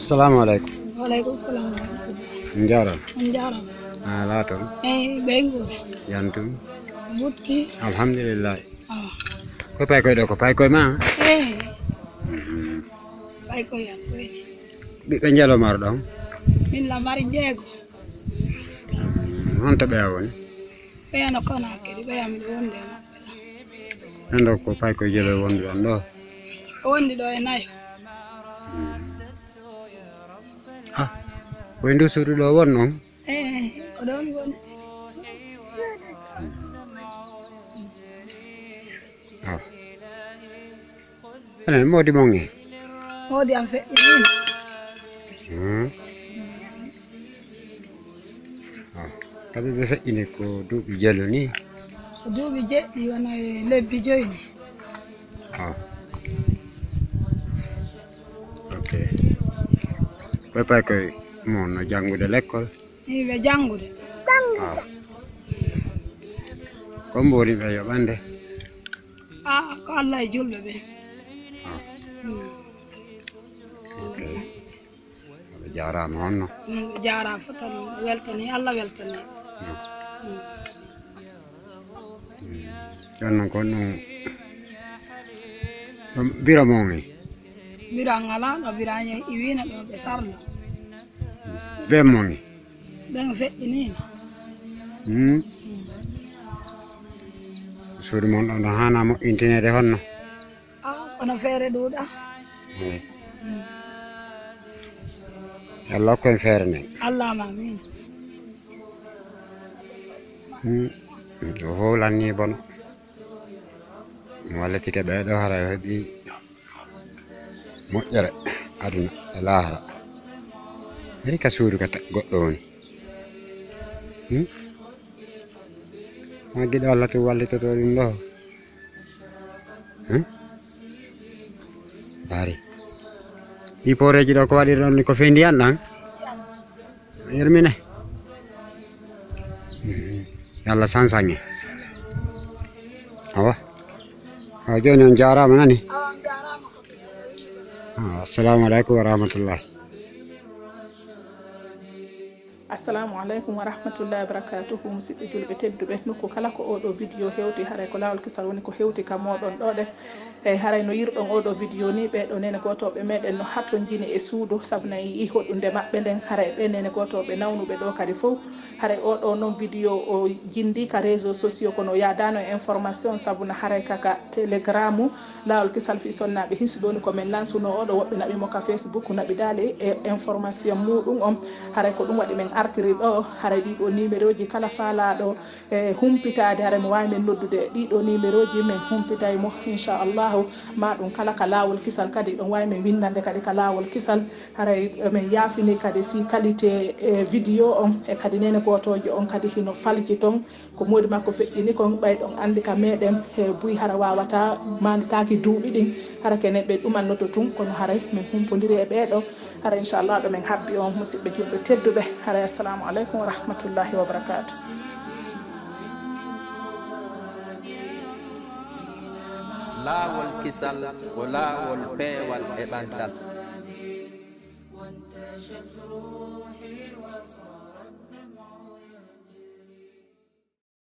السلام عليكم. وعليكم السلام ورحمة الله. نجارة. نجارة. لاتم. بينغور. يانتم. بوتي. الحمد لله. Ko pay koy do ko pay koy ma. Pay koy yan koy. Bi be njalo mar dom. Min la mari jego. On to be awon. Be ano kona kedi be am wonde ma. Ando ko pay koy jelo won do. Wondi do e nayo. Ko ndu suru do won non. Ko don won. Ana modi mongi. Modi am fe. Kabe be fe ini ko dubi jelo ni. Dubi jeddi wona lebbi joyni. Okay. Ko pay koy mon no jangude l'école. Be jangude. Ko mbori be yobande. Ko Allah e julbe be. Okay. Jarama honno. Jara fotan weltani Allah weltani. Jonnon ko non bira mongi. Bira ngala no bira nya iwina do be sarno. Be mongi. Ben feddini. Suri mon do hana mo internet honno. Kono fere duda. Allah ko fere nen. Allah ma min. Do holani bono. Wala tike be do hara hebi moƴƴere aduna e lahara. Eri ka suuru ka goddo woni. Ma gido Allah to wallito to dum do. Bari. Di poreji do ko wadi don ko fendi andan. Yermine. Yalla sansange. Awa. Joni on jarama nani. Assalamu alaikum warahmatullahi. Assalamu alaikum warahmatullahi wabarakatuhu. Musidɓe julɓe tedduɓe nokku kala ko oɗo vidéo hewti haray ko lawol kisal woni ko hewti kam moɗon ɗoɗe eyyi haray no yirɗon oɗo vidéo ni ɓeɗo nene gotoɓe meɗen no hatto jini e suudu saabu na yi hoɗude maɓɓe nden haray ɓe nene gotoɓe nawnuɓe ɗo kadi fof haray oɗo noon vidéo o jindi ka réseau sociaux kono yadano e information saabu na haray kaka telegramu lawol kisal fi sonnaɓe hisɗoni komin lansuno oɗo woɓɓe naɓimo ka Facebook naɓi dali e information muɗum on haray ko ɗum waɗi men artiri ɗo haray ɗiɗo numéro ji kala faalaɗo e humpitade haray mo wawi men noddude ɗiɗo numéro ji men humpitay mo inchallahu ma ɗum kala ka lawol kisal kadi ɗon wawi men windande kadi ka lawol kisal haray men yaafini kadi fi qualité vidéo on e kadi nene gotoje on kadi hino falji ton ko modi makko feƴƴini kon ɓayɗon andi ka meɗen e buy hara wawata manditaki duuɓi ɗin hara kene ɓe ɗumannoto tun kono haray min humpodiri e ɓeɗo hara inchallah ɗo men habbi on musidɓe julɓe tedduɓe haray assalamu aleykum wa rahmatullahi wa barakatuh. Lawol kisal ko lawol peewal e ɓantal.